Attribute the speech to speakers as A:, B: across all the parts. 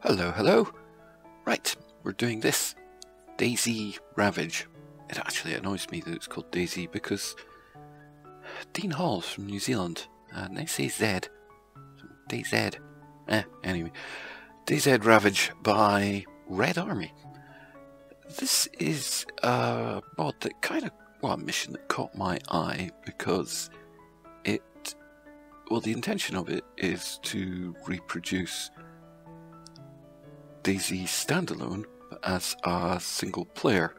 A: Hello, hello. Right, we're doing this. DayZ Ravage. It actually annoys me that it's called DayZ because Dean Hall's from New Zealand and they say Z. So DayZ. Anyway. DayZ Ravage by Red Army. This is a mod that a mission that caught my eye because the intention of it is to reproduce DayZ standalone as a single player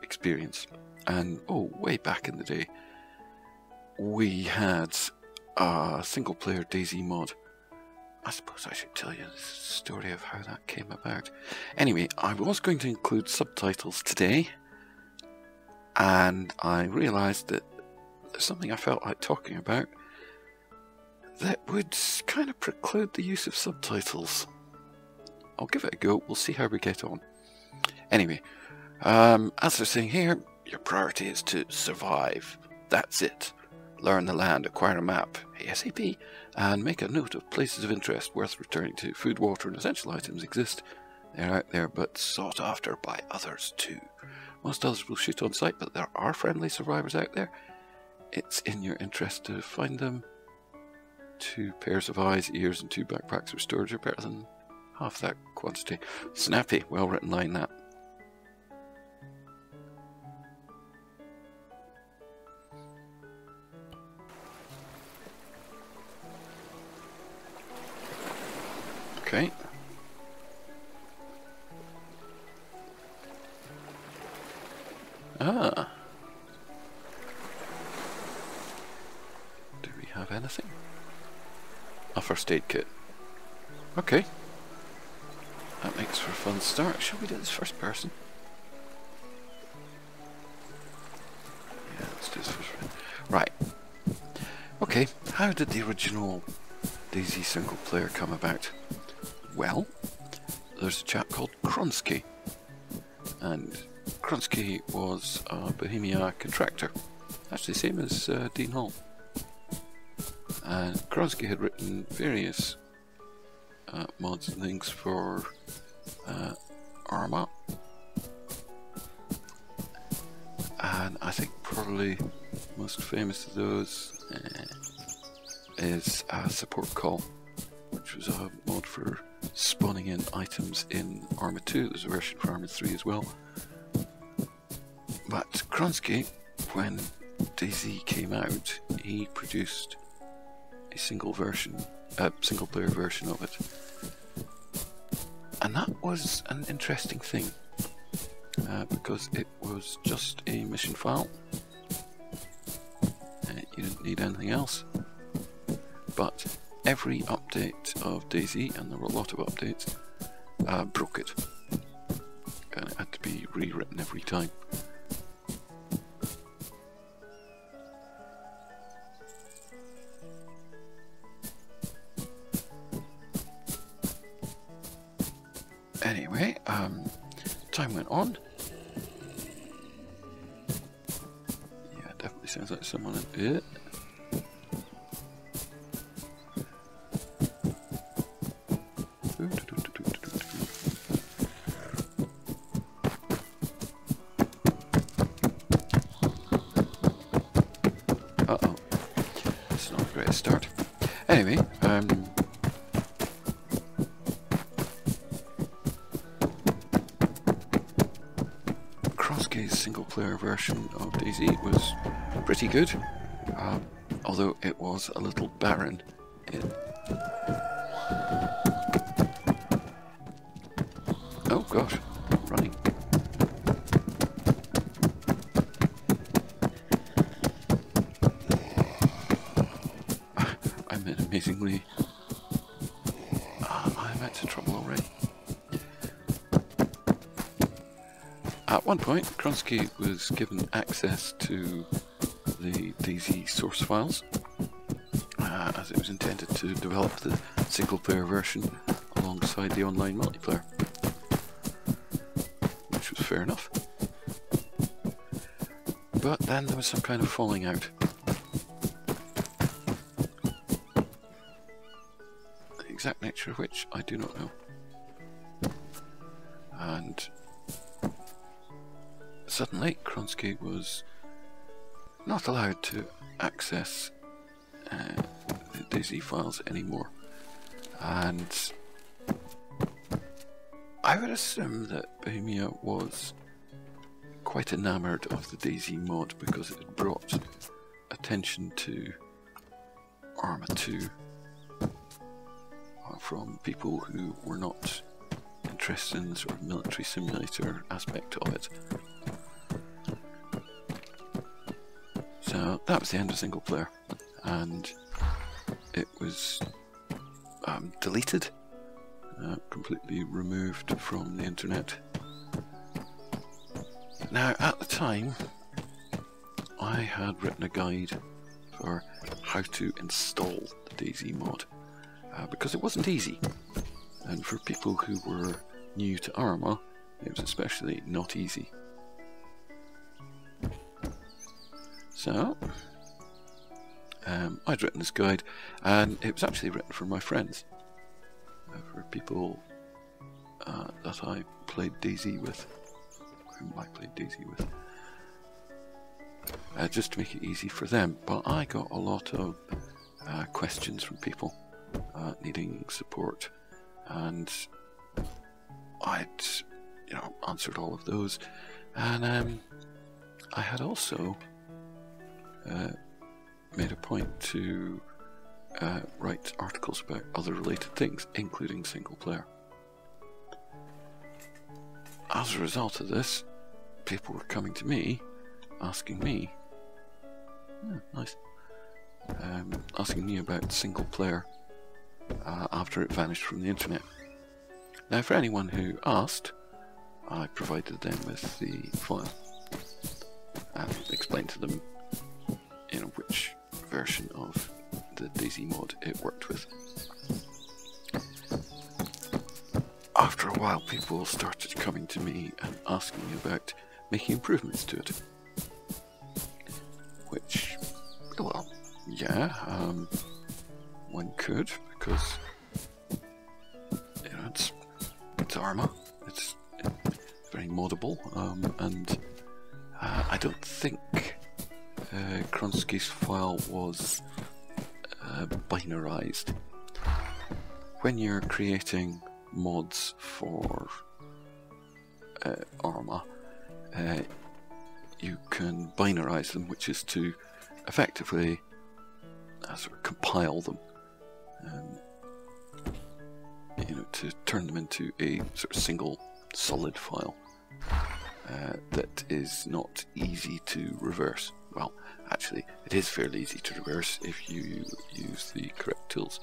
A: experience. And way back in the day we had a single player DayZ mod. I suppose I should tell you the story of how that came about. Anyway, I was going to include subtitles today and I realised that there's something I felt like talking about that would kind of preclude the use of subtitles. I'll give it a go, we'll see how we get on. Anyway, as they're saying here, your priority is to survive. That's it. Learn the land, acquire a map, ASAP, and make a note of places of interest worth returning to. Food, water, and essential items exist. They're out there, but sought after by others too. Most others will shoot on sight, but there are friendly survivors out there. It's in your interest to find them. 2 pairs of eyes, ears, and 2 backpacks of storage are better than half that quantity. Snappy, well written line that. Okay. Do we have anything? A first aid kit. Okay. That makes for a fun start. Shall we do this first person? Yeah, let's do this first person. Right. Okay, how did the original DayZ single player come about? Well, there's a chap called Kronsky, and Kronsky was a Bohemia contractor, actually the same as Dean Hall. And Kronsky had written various mods and things for ArmA, and I think probably most famous of those is Support Call, which was a mod for spawning in items in ArmA 2. There's a version for ArmA 3 as well. But Kronsky, when DayZ came out, he produced a single player version of it. And that was an interesting thing, because it was just a mission file. You didn't need anything else. But every update of DayZ, and there were a lot of updates, broke it. And it had to be rewritten every time. Anyway, time went on. Yeah, it definitely sounds like someone in it. Uh-oh. It's not a great start. Anyway, Kronsky's single-player version of DayZ was pretty good, although it was a little barren. Oh gosh, running. I'm in amazingly... I'm out of trouble already. At one point, Kronsky was given access to the DayZ source files, as it was intended to develop the single-player version alongside the online multiplayer, which was fair enough. But then there was some kind of falling out. The exact nature of which I do not know. suddenly Kronsky was not allowed to access the DayZ files anymore, and I would assume that Bohemia was quite enamoured of the DayZ mod because it had brought attention to ArmA 2 from people who were not interested in the sort of military simulator aspect of it. So that was the end of single player, and it was deleted, completely removed from the internet. Now, at the time, I had written a guide for how to install the DayZ mod, because it wasn't easy, and for people who were new to ArmA, it was especially not easy. So, I'd written this guide, and it was actually written for my friends, for people that I played DayZ with, whom I played DayZ with, just to make it easy for them. But I got a lot of questions from people needing support, and I'd, answered all of those, and I had also made a point to write articles about other related things, including single player. As a result of this, people were coming to me, asking me, asking me about single player after it vanished from the internet. Now, for anyone who asked, I provided them with the file and explained to them, which version of the DayZ mod it worked with. After a while, people started coming to me and asking me about making improvements to it. Which, well, yeah, one could, because it's ArmA, it's very moddable, and I don't think Kronsky's file was binarized. When you're creating mods for ArmA, you can binarize them, which is to effectively sort of compile them, to turn them into a sort of single solid file that is not easy to reverse. Well, actually, it is fairly easy to reverse if you use the correct tools.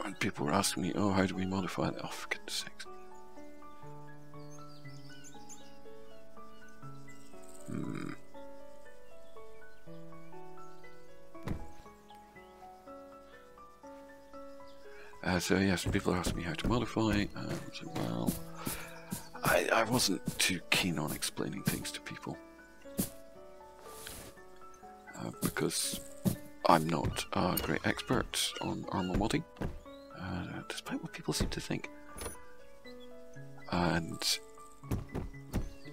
A: When people were asking me, oh, how do we modify that? Oh, for goodness sakes. So yes, people are asking me how to modify, so well, I wasn't too keen on explaining things to people, because I'm not a great expert on ArmA modding, despite what people seem to think. And,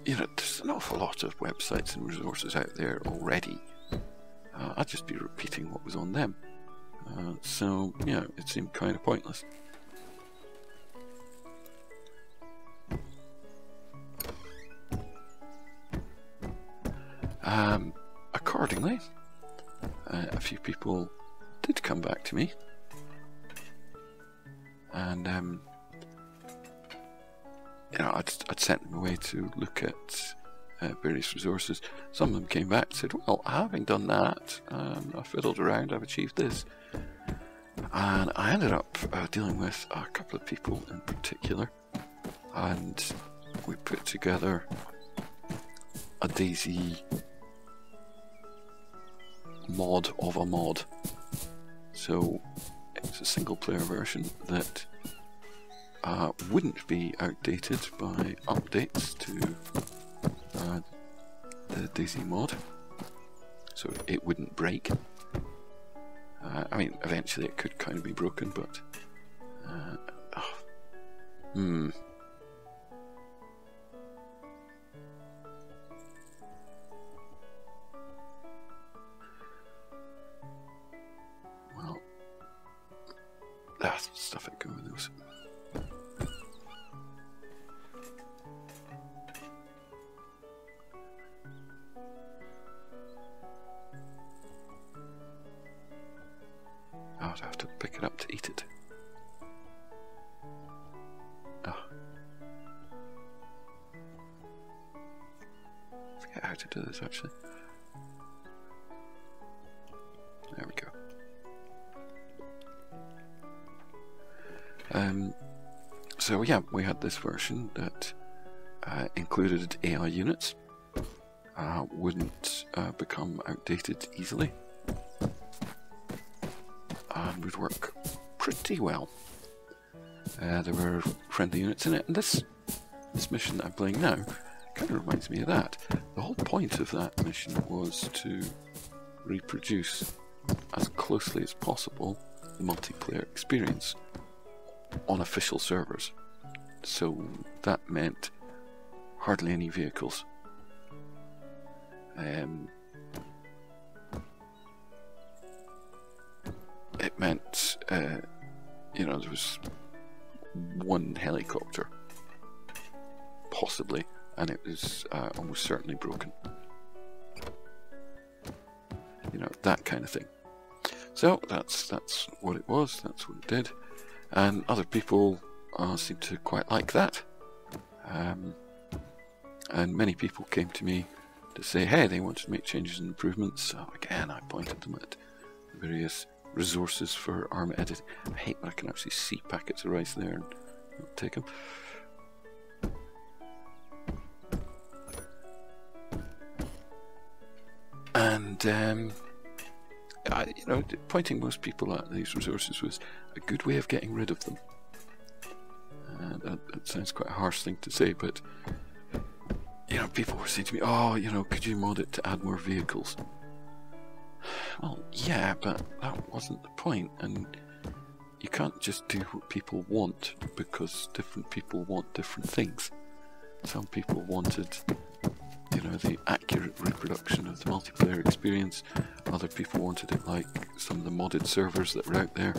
A: there's an awful lot of websites and resources out there already. I'd just be repeating what was on them. So, it seemed kind of pointless. Accordingly, a few people did come back to me, and I'd sent them away to look at various resources. Some of them came back and said, well, having done that, I fiddled around, I've achieved this. And I ended up dealing with a couple of people in particular, and we put together a DayZ mod of a mod. So it's a single player version that wouldn't be outdated by updates to the DayZ mod, so it wouldn't break. I mean, eventually it could kind of be broken, but well, that's stuff it go with those. I'd have to pick it up to eat it. Oh. I forget how to do this actually. There we go. So yeah, we had this version that included AI units, wouldn't become outdated easily, and would work pretty well. There were friendly units in it, and this mission that I'm playing now kind of reminds me of that. The whole point of that mission was to reproduce as closely as possible the multiplayer experience on official servers. So that meant hardly any vehicles. It meant, you know, there was one helicopter, possibly, and it was almost certainly broken. You know, that kind of thing. So that's what it was. That's what it did, and other people seemed to quite like that. And many people came to me to say, hey, they wanted to make changes and improvements. So again, I pointed them at various resources for ArmA editing. I hate when I can actually see packets of rice there and not take them. And you know, pointing most people at these resources was a good way of getting rid of them. That sounds quite a harsh thing to say, but you know, people were saying to me, oh, you know, could you mod it to add more vehicles? Well, yeah, but that wasn't the point, and you can't just do what people want, because different people want different things. Some people wanted, you know, the accurate reproduction of the multiplayer experience. Other people wanted it like some of the modded servers that were out there,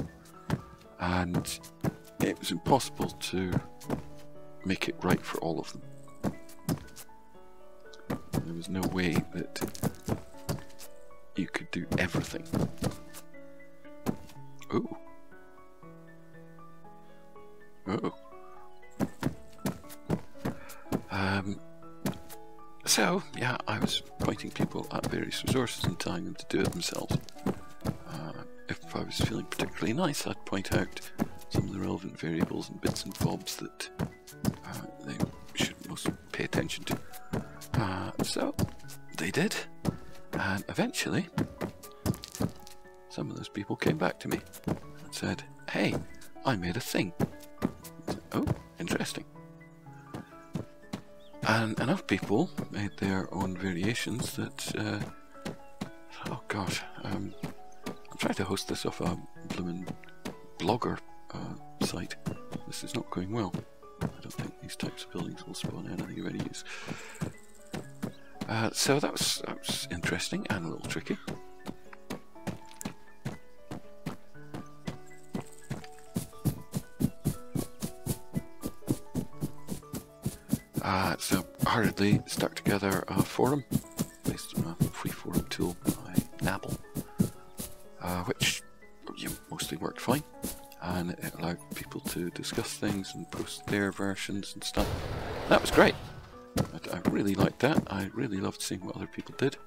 A: and it was impossible to make it right for all of them. There was no way that you could do everything. Ooh. Oh. So, yeah, I was pointing people at various resources and telling them to do it themselves. If I was feeling particularly nice, I'd point out some of the relevant variables and bits and bobs that they should most pay attention to. So, they did, and eventually, some of those people came back to me and said, hey, I made a thing. I said, oh, interesting. And enough people made their own variations that, oh gosh, I'm trying to host this off a bloomin' blogger site. This is not going well. I don't think these types of buildings will spawn anything of any use. So that was interesting and a little tricky. So hurriedly stuck together a forum based on a free forum tool by Nabble, which mostly worked fine, and it allowed people to discuss things and post their versions and stuff. That was great. I really liked that. I really loved seeing what other people did.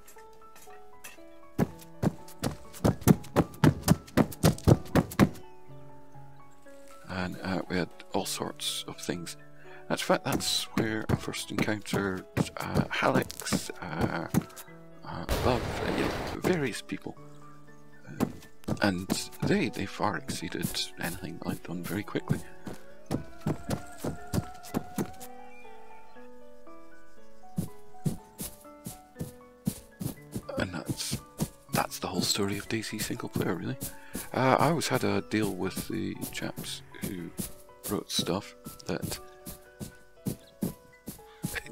A: And we had all sorts of things. In fact, that's where I first encountered Hallex, above, various people. And they far exceeded anything I'd done very quickly. And that's the the whole story of DayZ single player, really. I always had a deal with the chaps who wrote stuff that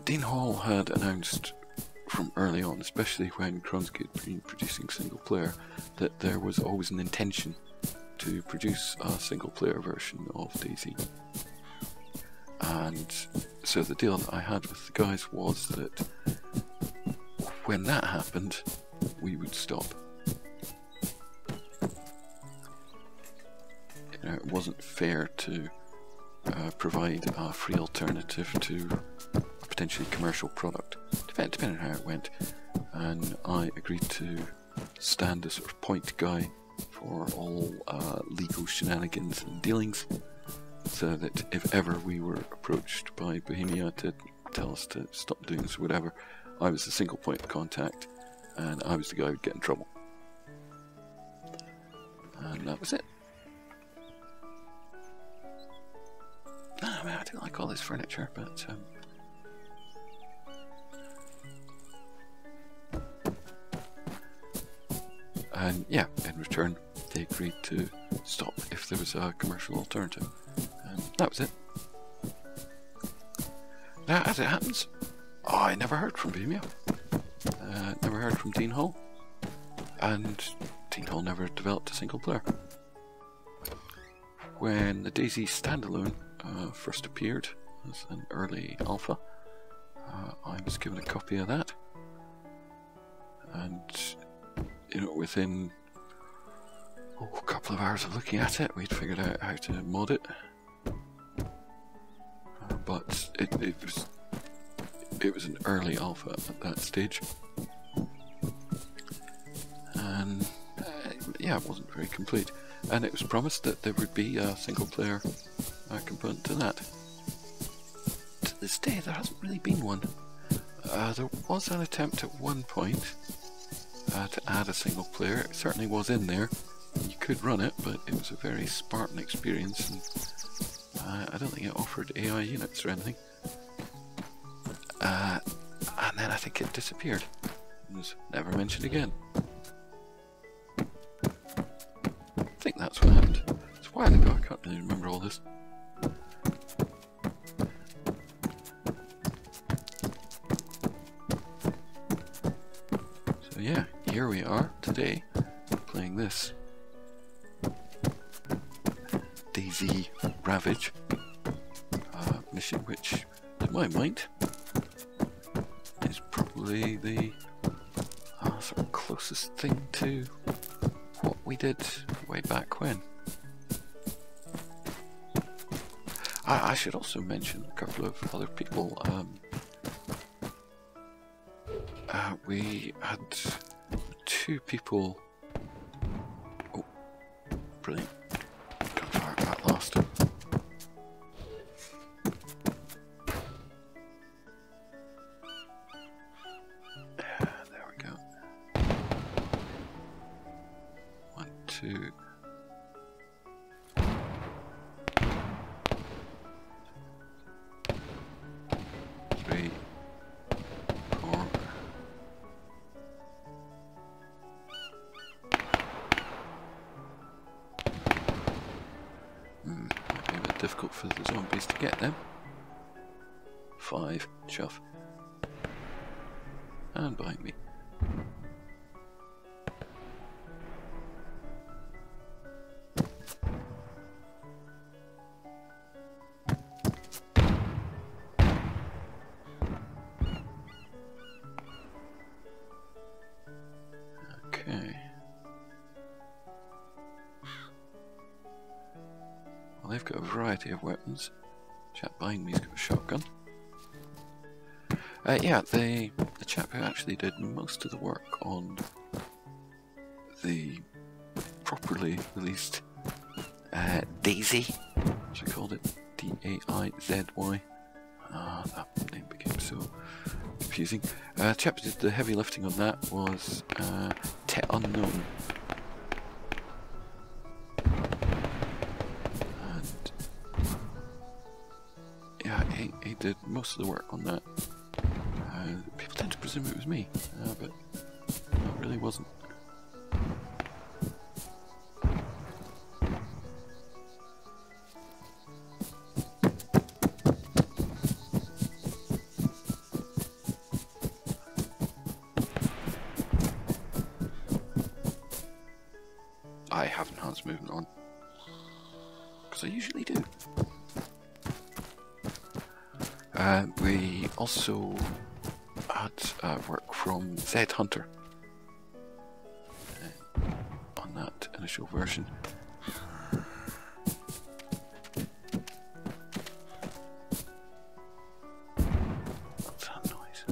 A: Dean Hall had announced from early on, especially when Kronsky had been producing single player, that there was always an intention to produce a single player version of DayZ. And so the deal that I had with the guys was that when that happened, we would stop. You know, it wasn't fair to provide a free alternative to a potentially commercial product, depending on how it went. And I agreed to stand as sort of point guy for all legal shenanigans and dealings, so that if ever we were approached by Bohemia to tell us to stop doing this or whatever, I was the single point of contact, and I was the guy who would get in trouble. And that was it. I mean, I do like all this furniture, but and yeah, in return they agreed to stop if there was a commercial alternative, and that was it. Now, as it happens, I never heard from Bohemia, never heard from Dean Hall, and Dean Hall never developed a single player. When the DayZ standalone first appeared as an early alpha, I was given a copy of that, and you know, within a couple of hours of looking at it, we'd figured out how to mod it. But it was an early alpha at that stage, and yeah, it wasn't very complete. And it was promised that there would be a single player component to that. To this day, there hasn't really been one. There was an attempt at one point to add a single player. It certainly was in there. You could run it, but it was a very Spartan experience, and I don't think it offered AI units or anything. And then I think it disappeared. It was never mentioned again. I think that's what happened. It's a while ago, I can't really remember all this. So yeah, here we are today, playing this DayZ Ravage mission, which, to my mind, is probably the sort of closest thing to what we did way back when. I should also mention a couple of other people. We had two people. Oh, brilliant! Got fire at last. There we go. 1, 2. 3, 4. Might be a bit difficult for the zombies to get them. 5, chuff. And behind me. Okay. Well, they've got a variety of weapons. Chap behind me's got a shotgun. Yeah, the chap who actually did most of the work on the properly released DayZ, as I called it, D-A-I-Z-Y. That name became so confusing. The chap who did the heavy lifting on that was Unknown. And yeah, he did most of the work on that. People tend to presume it was me, but no, it really wasn't. I have enhanced movement on, because I usually do. We also had work from DayZ Hunter on that initial version. What's that noise?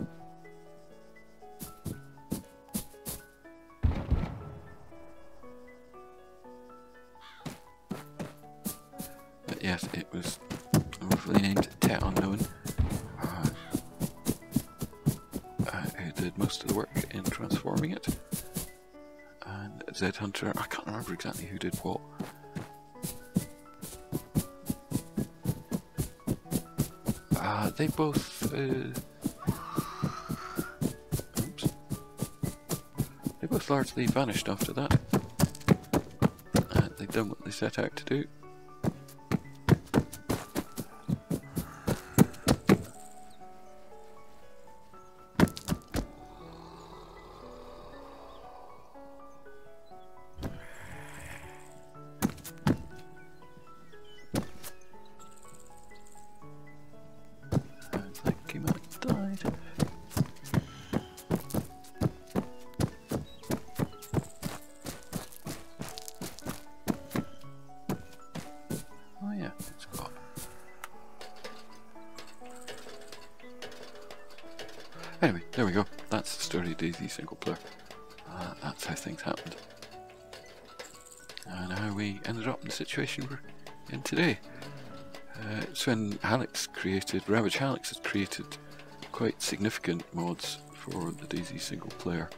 A: But yes, it was originally aimed at Tet Unknown, who did most of the work in transforming it. And DayZ Hunter, I can't remember exactly who did what. They both they both largely vanished after that. They've done what they set out to do. Anyway, there we go. That's the story of DayZ single player. That's how things happened. And how we ended up in the situation we're in today. It's when Alex created, Ravage Alex has created quite significant mods for the DayZ single player.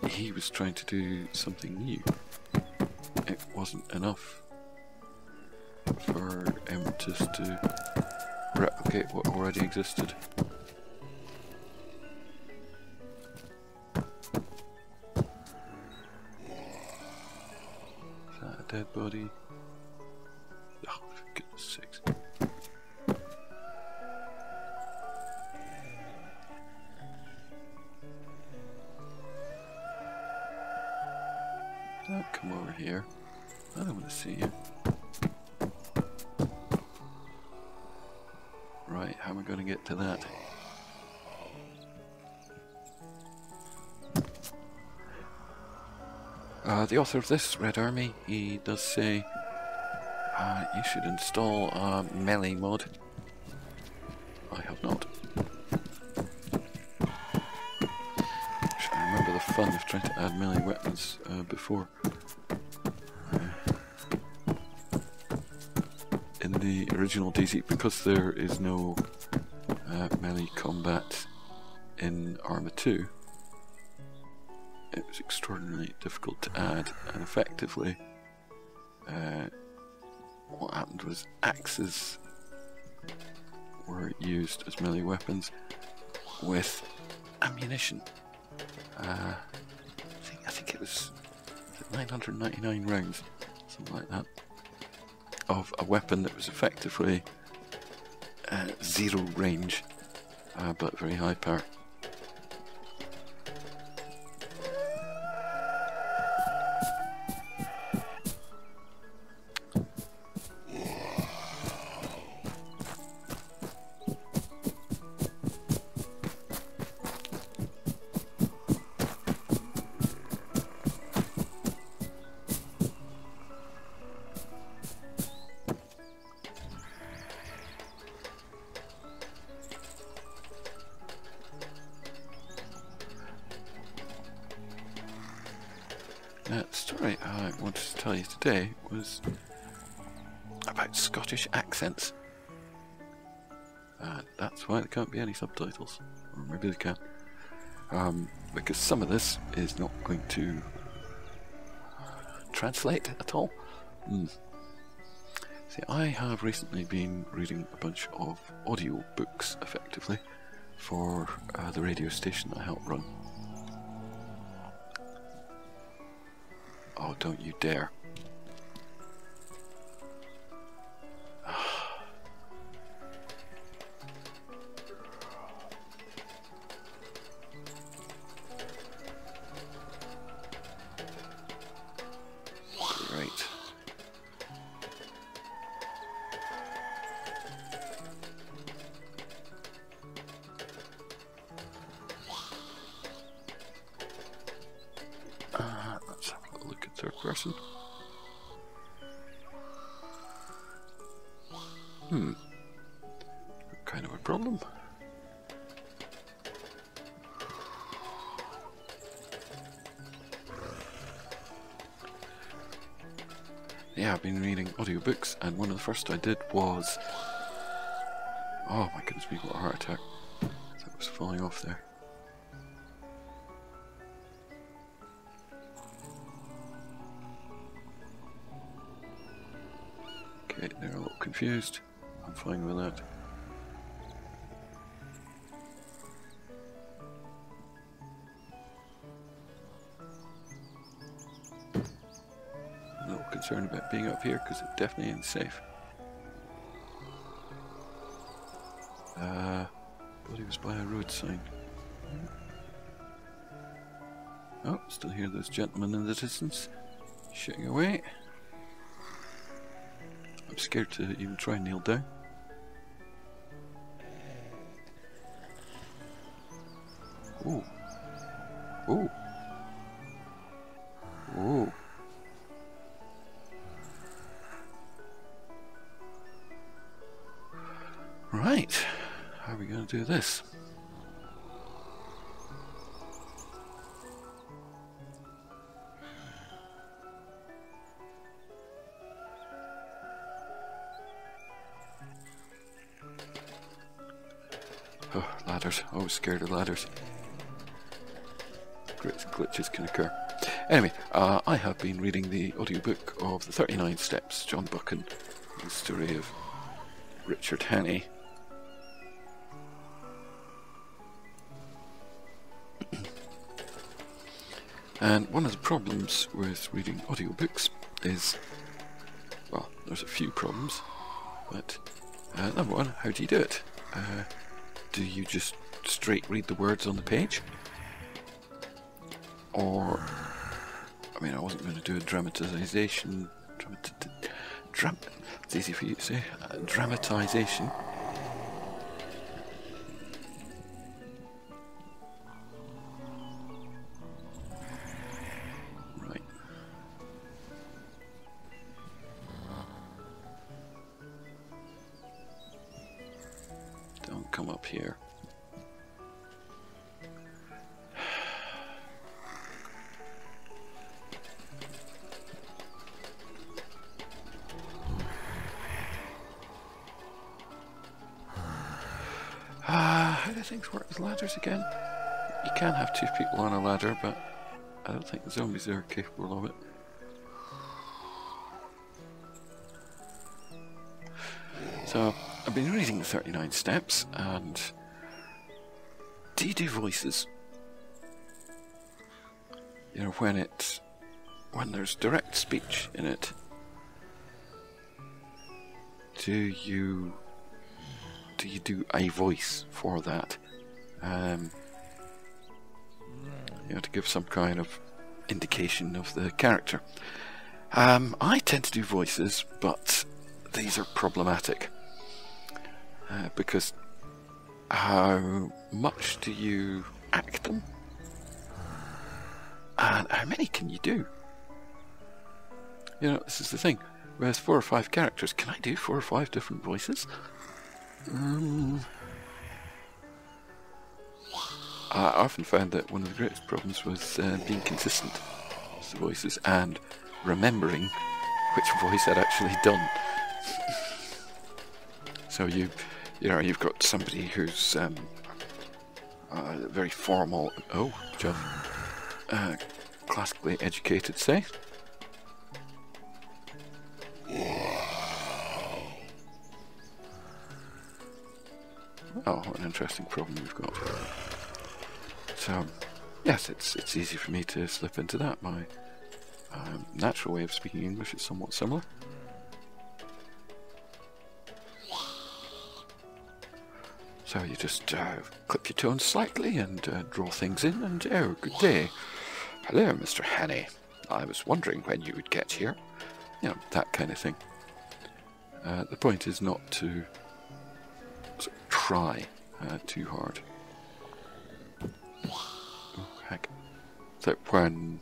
A: He was trying to do something new. It wasn't enough for him just to replicate what already existed. Is that a dead body? Oh, for goodness sakes. Don't come over here. I don't want to see you. Right, how am I going to get to that? The author of this, Red Army, he does say you should install a melee mod. I have not. I remember the fun of trying to add melee weapons before. In the original DayZ, because there is no melee combat in ArmA 2, it was extraordinarily difficult to add, and effectively what happened was axes were used as melee weapons with ammunition. I think it was 999 rounds, something like that, of a weapon that was effectively zero range, but very high power. The story I wanted to tell you today was about Scottish accents. That's why there can't be any subtitles, or maybe they can, because some of this is not going to translate at all. See, I have recently been reading a bunch of audio books, effectively, for the radio station I help run. Oh, don't you dare. third person. Kind of a problem. Yeah, I've been reading audiobooks, and one of the first I did was... Oh my goodness me, what a heart attack. That was falling off there. Okay, they're a little confused. I'm fine with that. A little concerned about being up here because it definitely ain't safe. Thought he was by a road sign. Oh, still hear those gentlemen in the distance shooting away. I'm scared to even try and kneel down. Ooh. Ooh. Ooh. Right. How are we going to do this? Oh, ladders. Always scared of ladders. Great glitches can occur. Anyway, I have been reading the audiobook of The 39 Steps, John Buchan, the story of Richard Hannay. And one of the problems with reading audiobooks is, well, there's a few problems, but number one, how do you do it? Do you just straight read the words on the page? Or, I mean, I wasn't going to do a dramatization, it's easy for you to say, dramatization. Right. Don't come up here. How do things work with ladders again? You can have two people on a ladder, but I don't think the zombies are capable of it. So, I've been reading the 39 Steps, and do you do voices? You know, when there's direct speech in it, do you do a voice for that? You know, to give some kind of indication of the character. I tend to do voices, but these are problematic. Because how much do you act them? And how many can you do? You know, this is the thing. With 4 or 5 characters, can I do 4 or 5 different voices? I often found that one of the greatest problems was being consistent with the voices and remembering which voice I'd actually done. So you've got somebody who's very formal, classically educated, say. Oh, what an interesting problem we've got. So, yes, it's easy for me to slip into that. My natural way of speaking English is somewhat similar. So you just clip your tones slightly and draw things in, and oh, good day. Hello, Mr. Hannay. I was wondering when you would get here. You know, that kind of thing. The point is not to sort of try too hard. Oh, heck. So when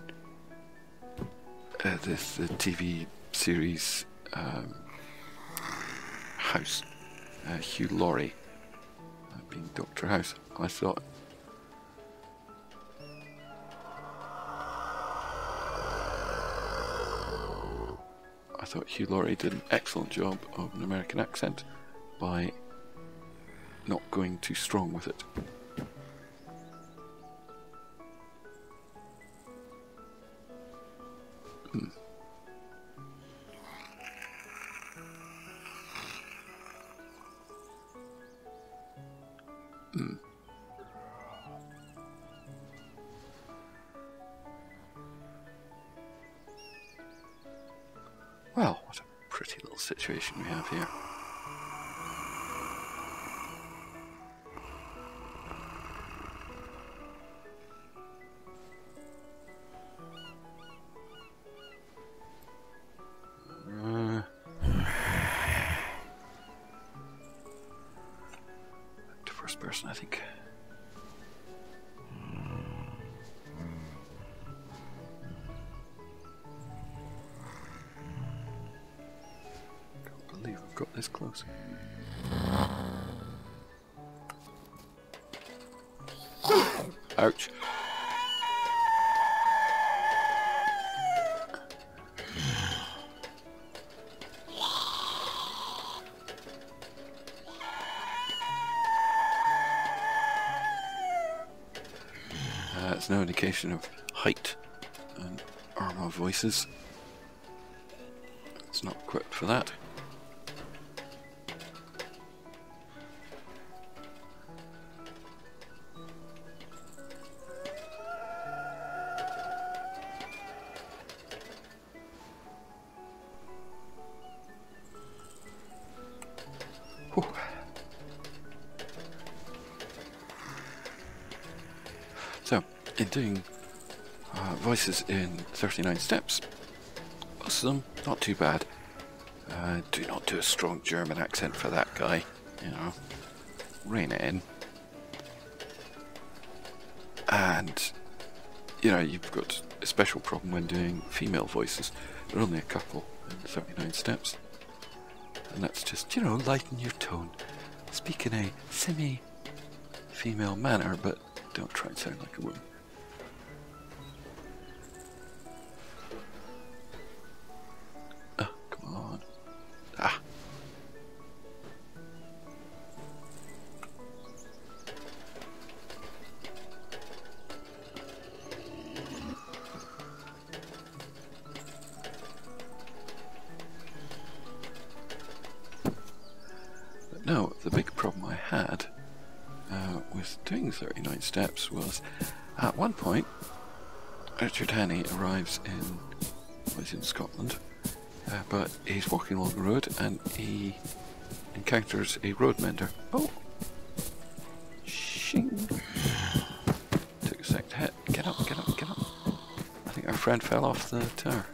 A: the TV series House, Hugh Laurie being Dr. House. I thought Hugh Laurie did an excellent job of an American accent by not going too strong with it. Well, what a pretty little situation we have here. Back to first person, I think. I've got this close. Ouch. It's no indication of height and ArmA voices. It's not equipped for that. Whew. So, in doing voices in 39 steps, most of them not too bad. Do not do a strong German accent for that guy, you know, rein it in. And, you know, you've got a special problem when doing female voices. There are only a couple in 39 steps. And that's just, you know, lighten your tone. Speak in a semi-female manner, but don't try and sound like a woman. Oh, come on. Ah. But no, the big problem I had with doing 39 steps was, at one point, Richard Hannay arrives he's in Scotland, but he's walking along the road and he encounters a road mender. Oh! Shing! Took a sec to hit. Get up, get up, get up. I think our friend fell off the tower.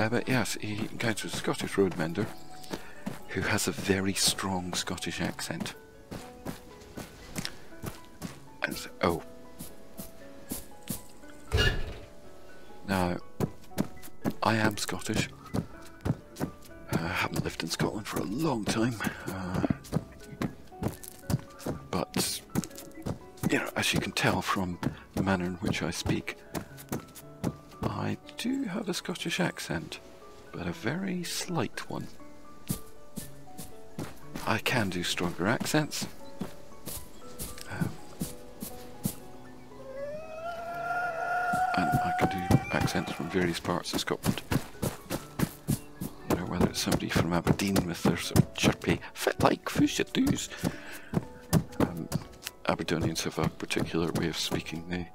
A: But yes, he encounters a Scottish road mender who has a very strong Scottish accent. And so, oh. Now, I am Scottish. I haven't lived in Scotland for a long time. But, you know, as you can tell from the manner in which I speak, I do have a Scottish accent, but a very slight one. I can do stronger accents. And I can do accents from various parts of Scotland. You know, whether it's somebody from Aberdeen with their sort of chirpy, fit like fish it doos. Aberdonians have a particular way of speaking. They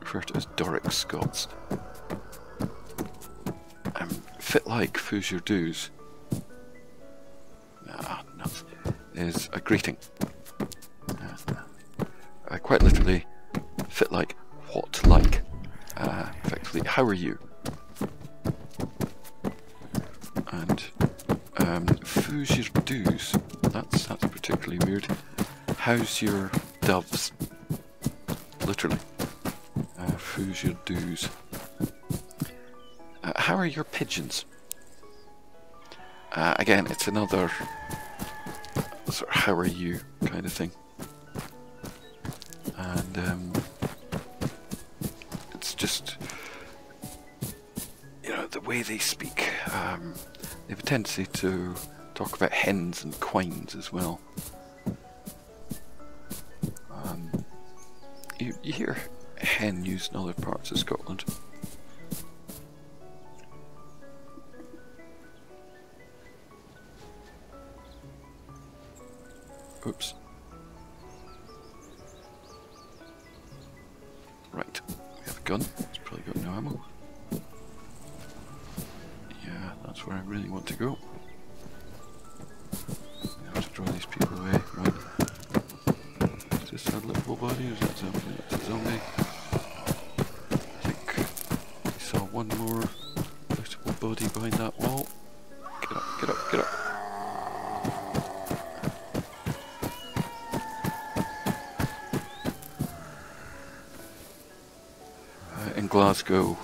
A: refer to it as Doric Scots. Fit like foos your doos is a greeting. Quite literally, fit like what like. Effectively, how are you? who's your do's? That's particularly weird. How's your doves? Literally. Who's your do's? How are your pigeons? Again, it's another sort of how are you kind of thing. And it's just, you know, the way they speak. They have a tendency to talk about hens and quines as well. You hear hen used in other parts of Scotland. Oops. Right, we have a gun. It's probably got no ammo. Yeah, that's where I really want to go. I have to draw these people away. Right. Is this a livable body or is that zombie? That's a zombie. I think I saw one more livable body behind that wall. Get up, get up, get up. In Glasgow,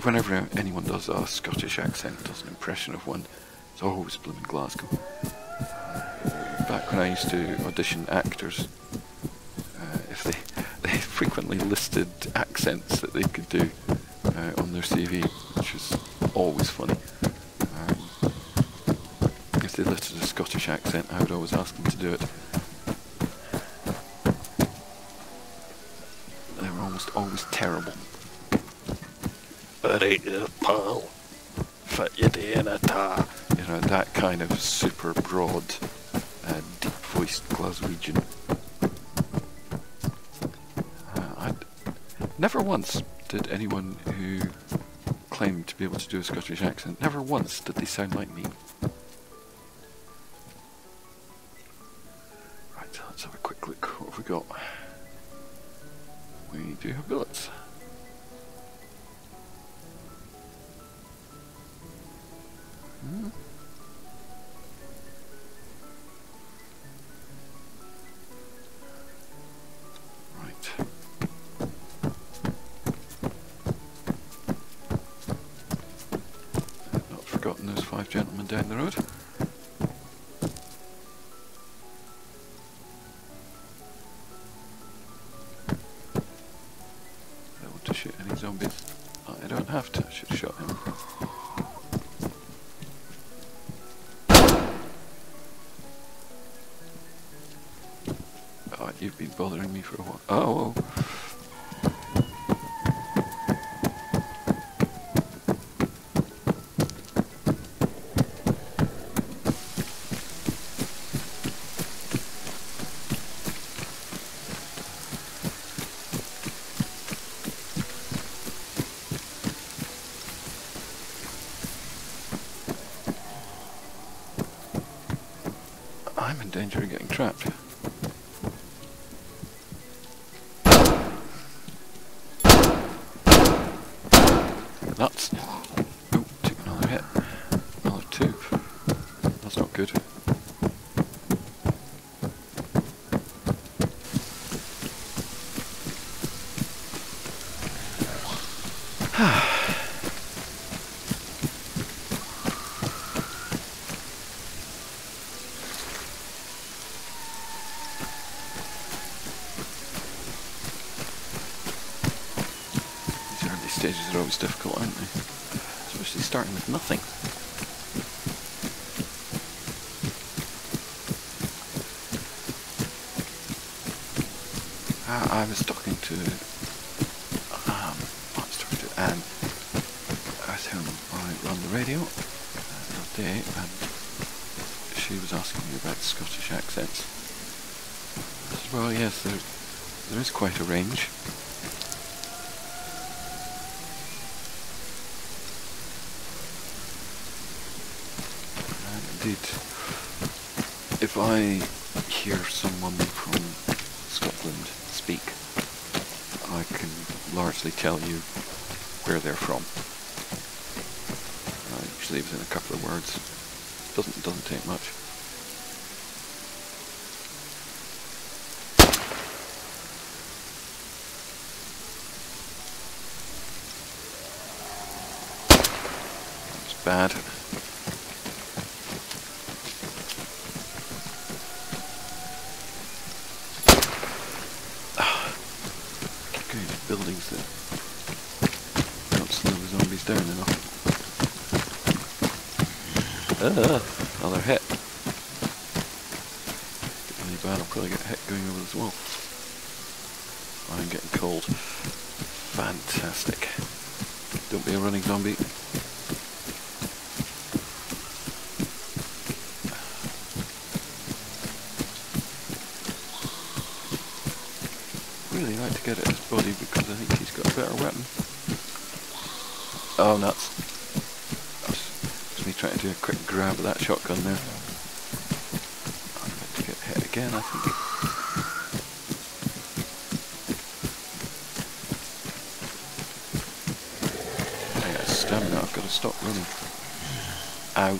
A: whenever anyone does a Scottish accent, does an impression of one, it's always blooming Glasgow. Back when I used to audition actors, if they frequently listed accents that they could do on their CV, which was always funny. If they listed a Scottish accent, I would always ask them to do it. They were always terrible. Alright, pal. Fit you doing a ta. You know, that kind of super broad, deep-voiced Glaswegian. Never once did anyone who claimed to be able to do a Scottish accent, never once did they sound like me. Right, let's have a quick look. What have we got? We do have bullets. Right. I've not forgotten those 5 gentlemen down the road. I want to shoot any zombies. I don't have to, I should have shot him. You've been bothering me for a while. Oh. I'm in danger of getting trapped. That's... Oh, took another hit. Another 2. That's not good. Stages are always difficult, aren't they? Especially starting with nothing. I was talking to Anne, with whom I run the radio the other day, and she was asking me about Scottish accents. I said, well, yes, there is quite a range. If I hear someone from Scotland speak, I can largely tell you where they're from. Usually within a couple of words. Doesn't take much. That's bad. Keep going to buildings that don't slow the zombies down enough. Another hit. Get really bad, I'll probably get a hit going over as well. I'm getting cold. Fantastic. Don't be a running zombie. Really like to get at his body because I think he's got a better weapon. Oh, nuts. That's me trying to do a quick grab of that shotgun there. I'm about to get hit again, I think. I got stamina, I've got to stop running. Ow.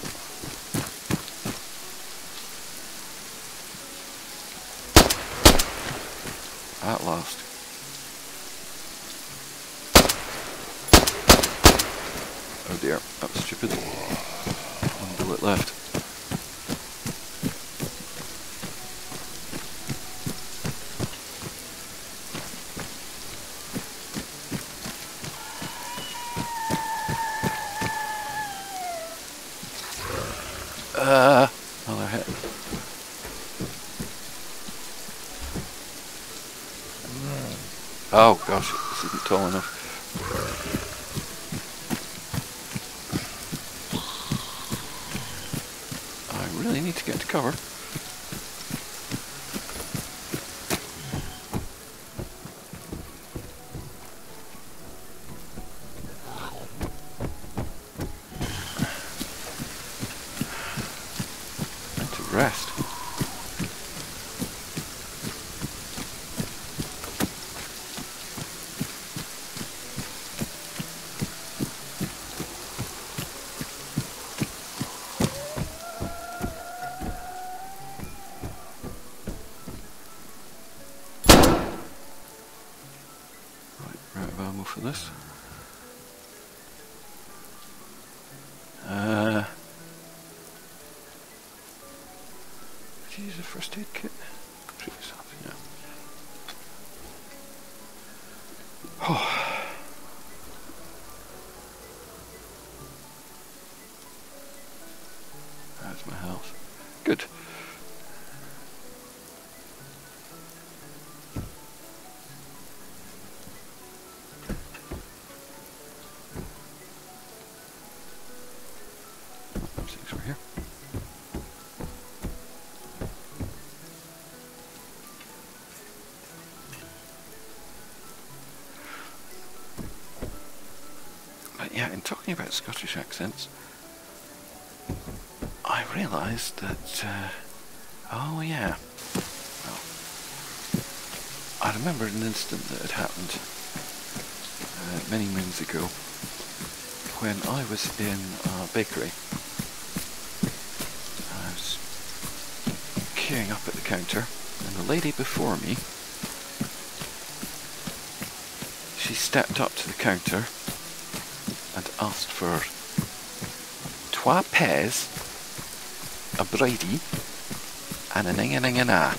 A: At last. Oh dear, that was stupid. One bullet left. Another hit. Oh gosh, this isn't tall enough. I really need to get to cover. And to rest. For this. Did you use a first aid kit? Treat yourself, yeah. Oh. That's my health. Good. Here. But yeah, in talking about Scottish accents, I realised that, oh yeah, well, I remember an incident that had happened many moons ago when I was in a bakery. Queuing up at the counter, and the lady before me, she stepped up to the counter and asked for 3 pears, a bridie, and an ing-a-ning-a-na.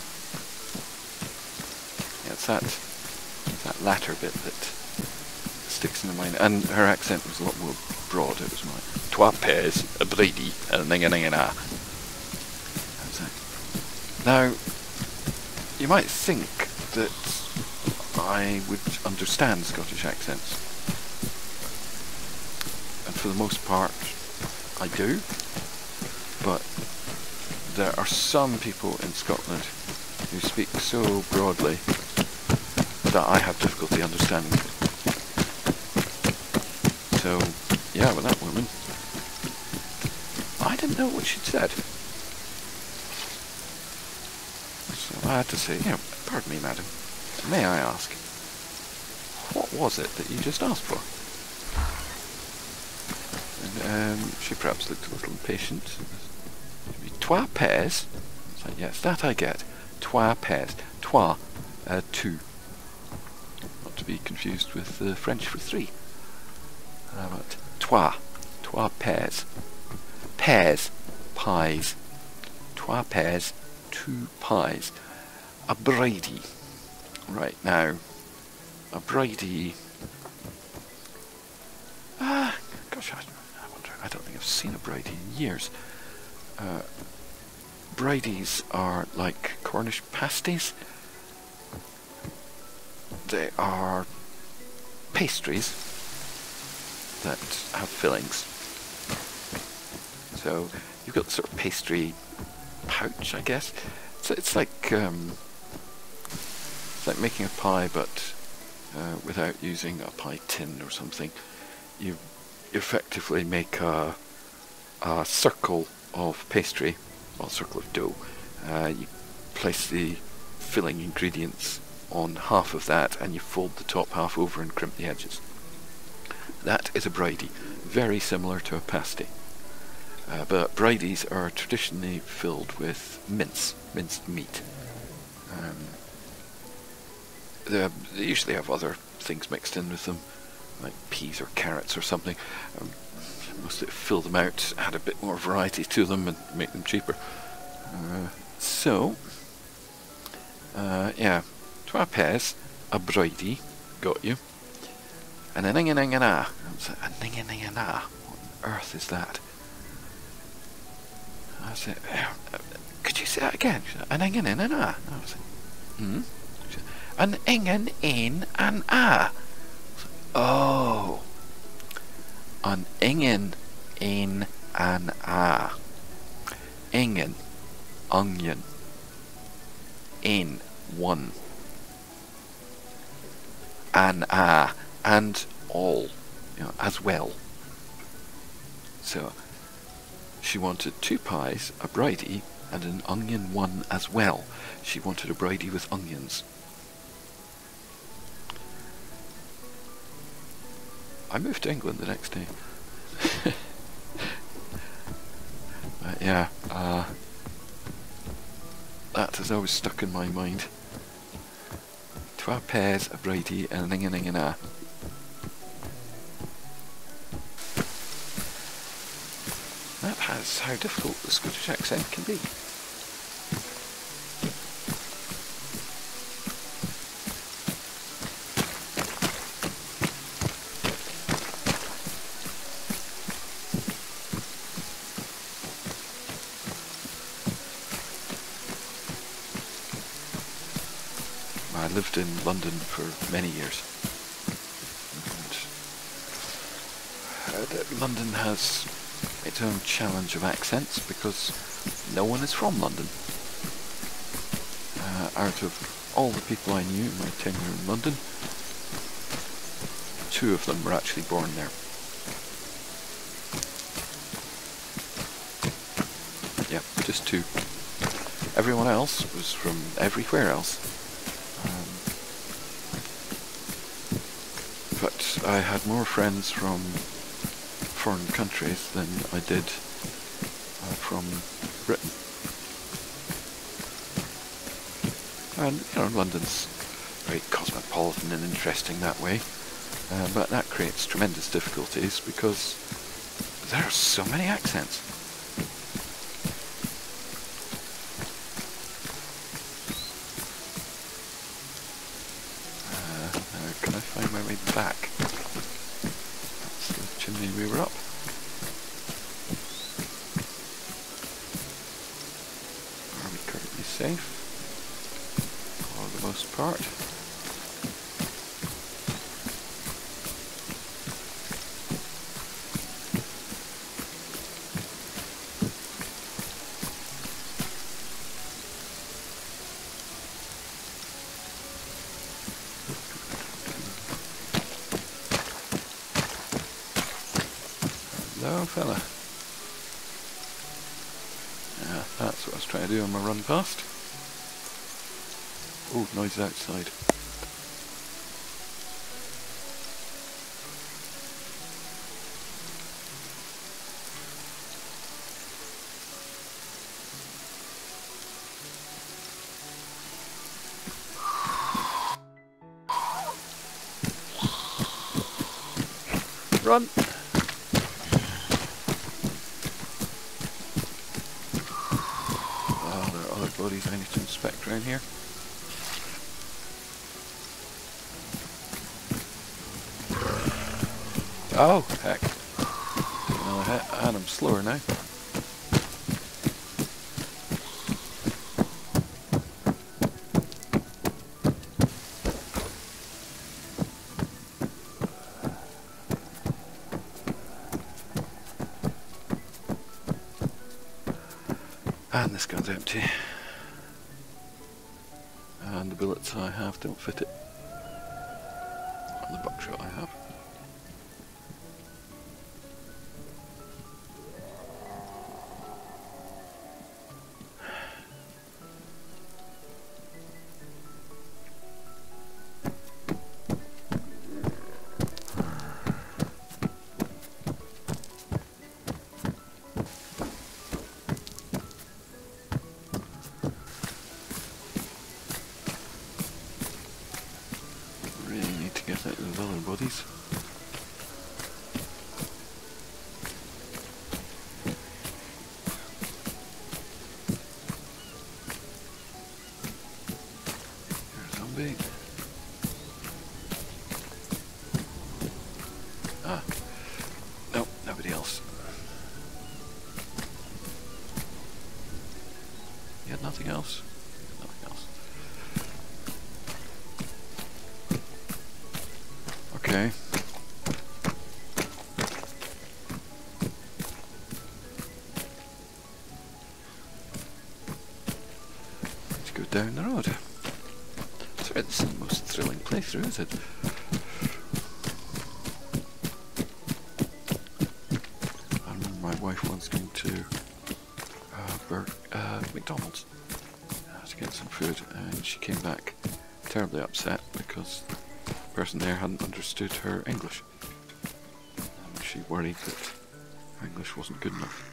A: Yeah, it's that latter bit that sticks in the mind, and her accent was a lot more broad. It was like 3 pears, a bridie, and an ing-a-ning-a-na. Now, you might think that I would understand Scottish accents, and for the most part I do, but there are some people in Scotland who speak so broadly that I have difficulty understanding them. So, yeah, with that woman, I didn't know what she'd said. So I had to say, pardon me, madam, may I ask, what was it that you just asked for? And she perhaps looked a little impatient. trois pairs. So yes, that I get. Trois pairs. Trois, two. Not to be confused with French for three. But trois pairs. Pairs, pies. Trois pairs, two pies. A Brady. Right, now, a Brady... gosh, I wonder, I don't think I've seen a Brady in years. Brady's are like Cornish pasties. They are pastries that have fillings. So you've got the sort of pastry pouch, I guess. So it's like making a pie, but without using a pie tin or something. You effectively make a circle of pastry, well, a circle of dough. You place the filling ingredients on half of that, and you fold the top half over and crimp the edges. That is a Brady, very similar to a pasty. But Brady's are traditionally filled with minced meat. They usually have other things mixed in with them, like peas or carrots or something. Must fill them out, add a bit more variety to them, and make them cheaper. Yeah, trois pairs, a Brady, got you. And a ning-a-ning-a-na. A ning-a-ning-a-na. What on earth is that? I said, could you say that again? An ing-a-ning-a-na. I was like, an ingen in an a. Oh, an ingen in an a. Ingen, onion. In, one. An a, and all, as well. So she wanted two pies, a Brady, and an onion one as well. She wanted a Brady with onions. I moved to England the next day. But yeah, that has always stuck in my mind. Trois pairs, a Brady, and an ing-a-ning-a-na. That has how difficult the Scottish accent can be. I lived in London for many years. And London has its own challenge of accents because no one is from London. Out of all the people I knew in my tenure in London, 2 of them were actually born there. Yeah, just 2. Everyone else was from everywhere else. But I had more friends from foreign countries than I did from Britain. And London's very cosmopolitan and interesting that way, but that creates tremendous difficulties because there are so many accents. Can I find my way back? That's the chimney we were up. Are we currently safe? For the most part. Hello, fella. Yeah, that's what I was trying to do on my run past. Oh, noise outside. Run! Oh, there are other bodies I need to inspect around here. Oh, heck. Took another hit, and I'm slower now. And this gun's empty. And the bullets I have don't fit it. And the buckshot I have. Get out those other bodies. There's a zombie. Ah. No, nobody else. You had nothing else? Nothing else. Okay. Let's go down the road. Sorry, this is the most thrilling playthrough, is it? I remember my wife once going to McDonald's to get some food, and she came back terribly upset because the person there hadn't understood her English. And she worried that her English wasn't good enough.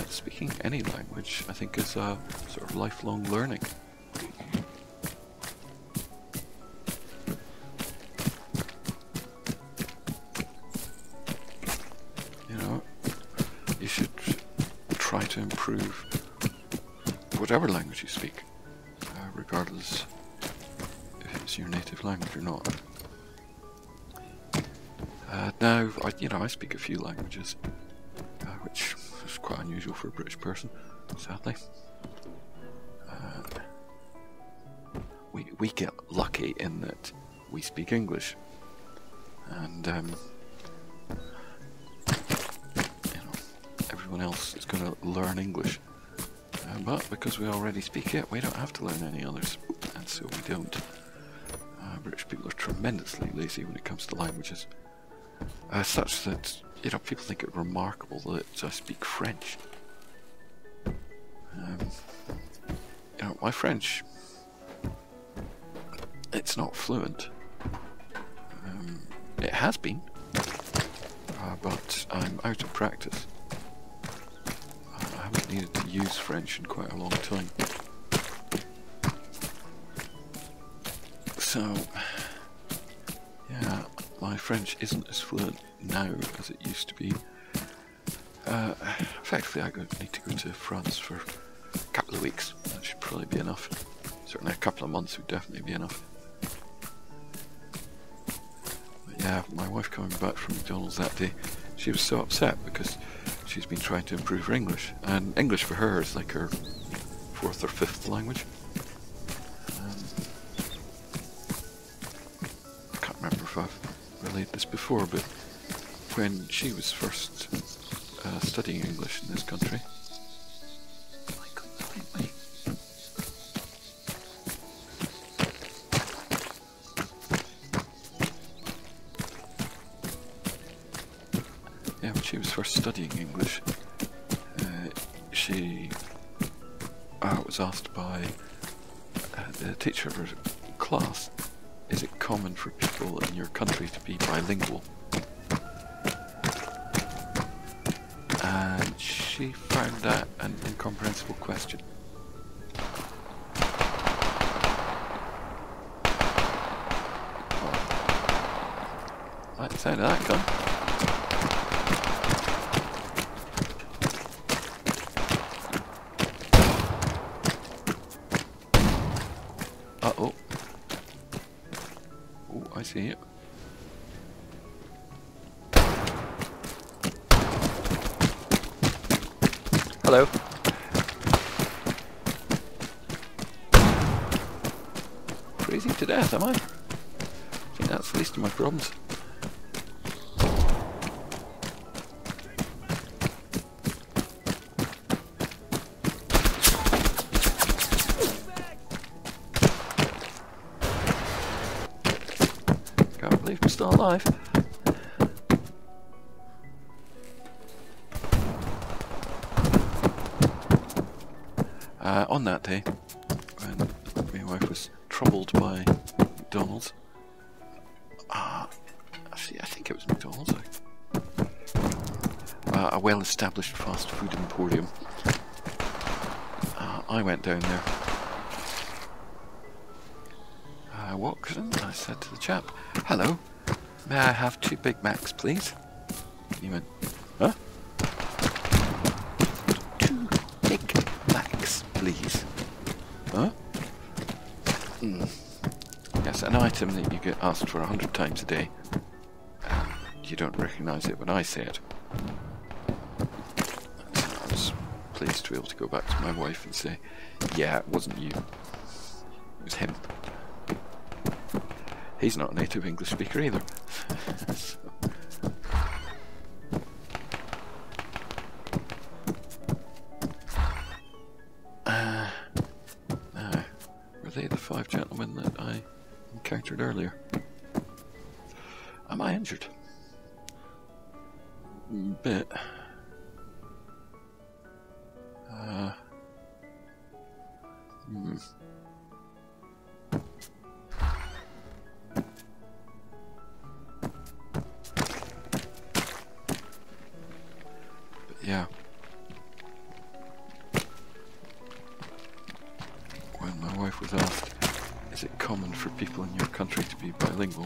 A: Speaking any language, I think, is a sort of lifelong learning. You know, you should try to improve whatever language you speak, regardless if it's your native language or not. Now, I speak a few languages, which is quite unusual for a British person, sadly. We get lucky in that we speak English, and everyone else is going to learn English. But because we already speak it, we don't have to learn any others, and so we don't. British people are tremendously lazy when it comes to languages, such that people think it remarkable that I speak French. My French, it's not fluent. It has been, but I'm out of practice. I haven't needed to use French in quite a long time. So, yeah, my French isn't as fluent now as it used to be. Effectively, I need to go to France for a couple of weeks. That should probably be enough. Certainly a couple of months would definitely be enough. But yeah, my wife coming back from McDonald's that day, she was so upset because she's been trying to improve her English, and English for her is like her 4th or 5th language. I can't remember if I've relayed this before, but when she was first studying English in this country, when she was first studying English, she was asked by the teacher of her class, is it common for people in your country to be bilingual? And she found that an incomprehensible question. I like the sound of that gun. Uh-oh. Oh, I see it. Hello. Freezing to death, am I? I think that's the least of my problems. Can't believe I'm still alive. On that day, when my wife was troubled by McDonald's, actually I think it was McDonald's, a well-established fast food emporium, I went down there. I walked in, I said to the chap, "Hello, may I have 2 Big Macs, please?" And he went, "Huh? 2 Big Macs, please." Huh? Yes, an item that you get asked for 100 times a day. You don't recognise it when I say it. So I was pleased to be able to go back to my wife and say, "Yeah, it wasn't you. It was him." He's not a native English speaker either. So. Were they the 5 gentlemen that I encountered earlier? Am I injured? A bit. Yeah. When my wife was asked, "Is it common for people in your country to be bilingual?"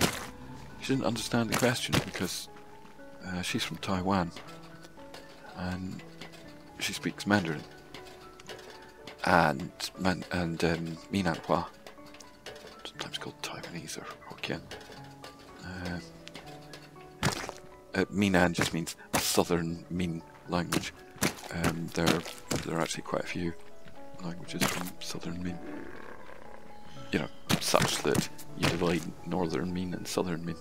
A: she didn't understand the question because she's from Taiwan and she speaks Mandarin and Minanhua, sometimes called Taiwanese or Hokkien. Minan just means southern Min language. There are actually quite a few languages from southern Min. You know, such that you divide northern Min and southern Min.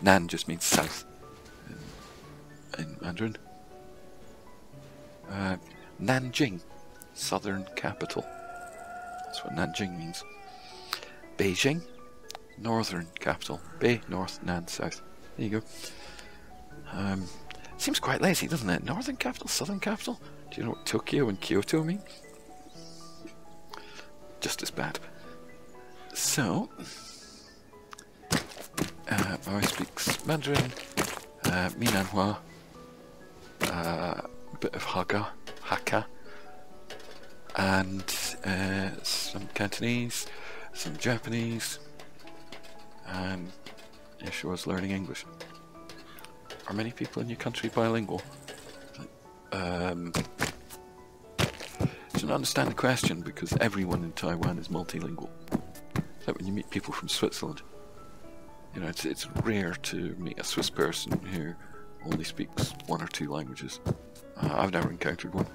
A: Nan just means south in Mandarin. Nanjing, southern capital. That's what Nanjing means. Beijing, northern capital. Bei, north, Nan, south. There you go. Seems quite lazy, doesn't it? Northern capital, southern capital? Do you know what Tokyo and Kyoto mean? Just as bad. So, my wife speaks Mandarin, Minanhua, a bit of Hakka, and some Cantonese, some Japanese, and yeah, she was learning English. Are many people in your country bilingual? I don't understand the question because everyone in Taiwan is multilingual. It's like when you meet people from Switzerland. You know, it's rare to meet a Swiss person who only speaks 1 or 2 languages. I've never encountered one.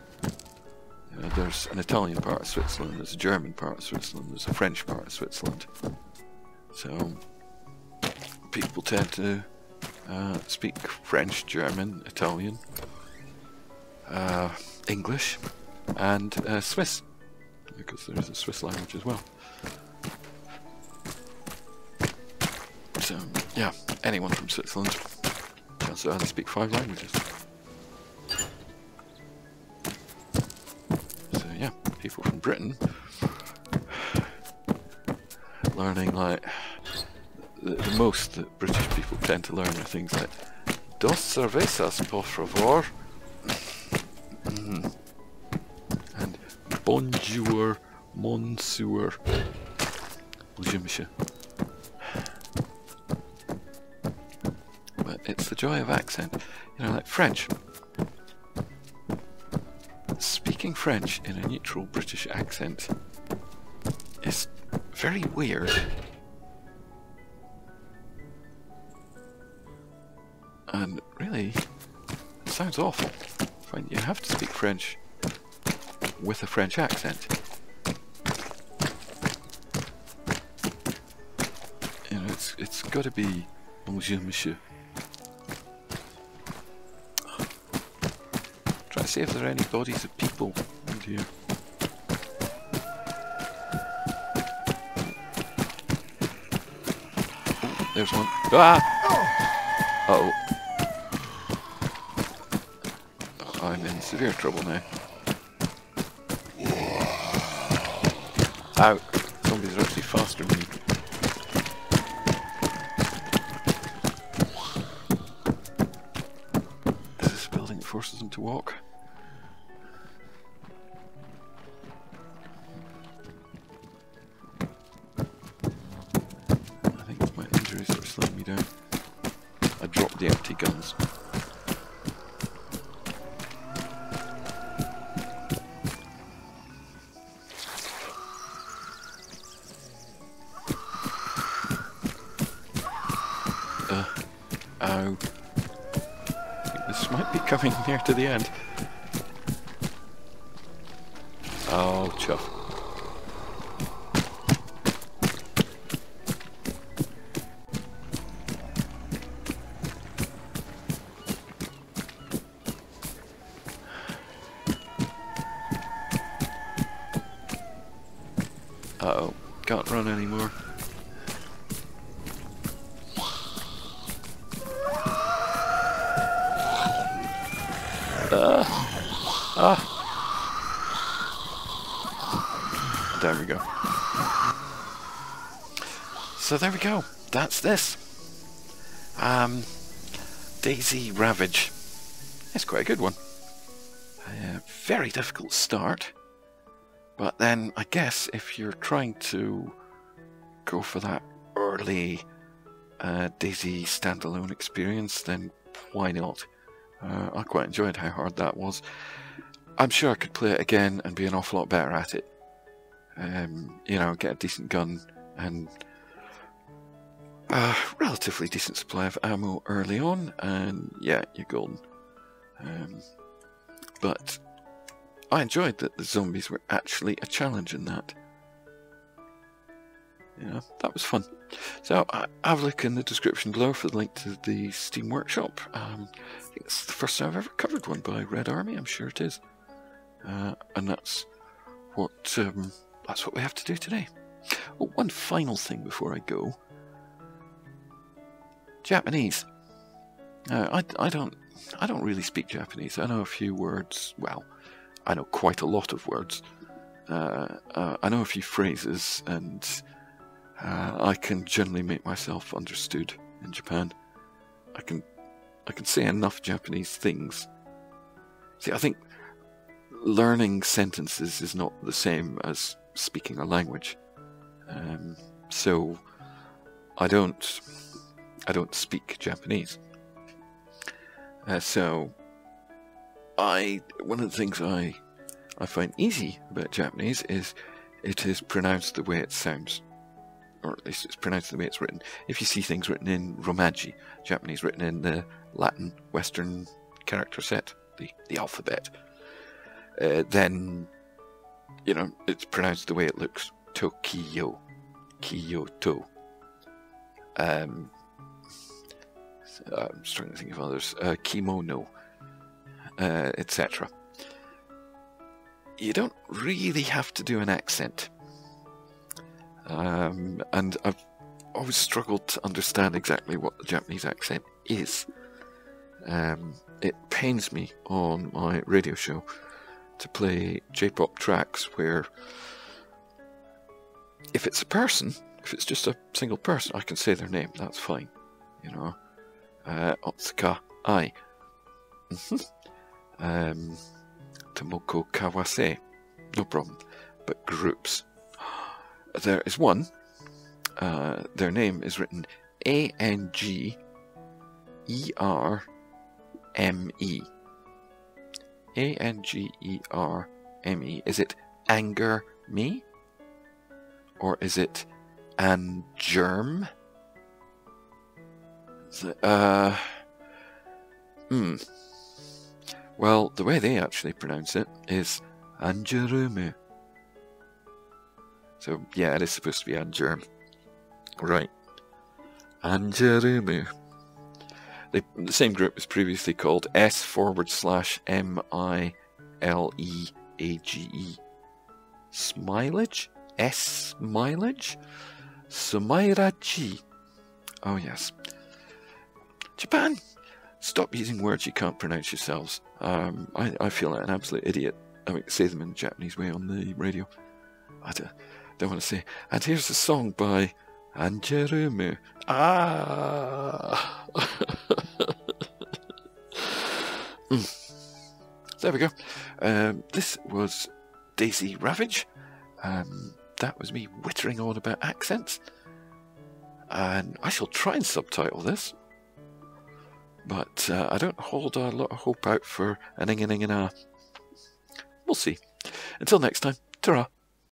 A: There's an Italian part of Switzerland, there's a German part of Switzerland, there's a French part of Switzerland. So people tend to speak French, German, Italian, English, and Swiss, because there is a Swiss language as well. So, yeah, anyone from Switzerland, chances are they speak 5 languages. So, yeah, people from Britain learning like the most that British people tend to learn are things like "Dos cervezas, por favor." Bonjour, monsieur. Bonjour, monsieur. But it's the joy of accent. You know, like French. Speaking French in a neutral British accent is very weird. And really, it sounds awful. When you have to speak French with a French accent. You know, it's got to be Bonjour, monsieur. Try to see if there are any bodies of people in here. Oh, there's one. Ah! Uh-oh. I'm in severe trouble now. Ow! Zombies are actually faster than me. Is this a building that forces them to walk? I think it's my injuries that are slowing me down. I dropped the empty guns. Ow. I think this might be coming near to the end. Oh, chuff. Uh-oh, can't run anymore. There we go. So there we go. That's this. DayZ Ravage. It's quite a good one. Very difficult start. But then, I guess, if you're trying to go for that early DayZ standalone experience, then why not? I quite enjoyed how hard that was. I'm sure I could play it again and be an awful lot better at it. You know, get a decent gun and a relatively decent supply of ammo early on, and yeah, you're golden. But I enjoyed that the zombies were actually a challenge in that. Yeah, that was fun. So have a look in the description below for the link to the Steam Workshop. I think it's the first time I've ever covered one by Red Army, I'm sure it is. And that's what we have to do today. Oh, one final thing before I go. Japanese. I don't really speak Japanese. I know a few words. Well, I know quite a lot of words. I know a few phrases, and I can generally make myself understood in Japan. I can say enough Japanese things. See, I think learning sentences is not the same as speaking a language. So I don't speak Japanese. So one of the things I find easy about Japanese is it is pronounced the way it sounds. Or at least it's pronounced the way it's written. If you see things written in Romaji, Japanese written in the Latin Western character set, the alphabet, then, you know, it's pronounced the way it looks. Tokyo, Kyoto. I'm trying to think of others. Kimono, etc. You don't really have to do an accent. And I've always struggled to understand exactly what the Japanese accent is. It pains me on my radio show to play J-pop tracks where if it's a person, if it's just a single person, I can say their name, that's fine. You know, Otsuka Ai, Tomoko Kawase, no problem. But groups. There is one. Their name is written ANGERME. ANGERME. Is it anger me? Or is it angerm? Well, the way they actually pronounce it is angerumu. So, yeah, it is supposed to be angerm. Right. Angerumu. The same group was previously called S/MILEAGE. Smilage? S-mileage? Sumairachi. Oh, yes. Japan! Stop using words you can't pronounce yourselves. I feel like an absolute idiot. I mean, say them in the Japanese way on the radio. I don't want to say. And here's a song by Angerumu. Ah! There we go. This was DayZ Ravage. That was me whittering on about accents. And I shall try and subtitle this. But I don't hold a lot of hope out for an ing and a. We'll see. Until next time, ta-ra.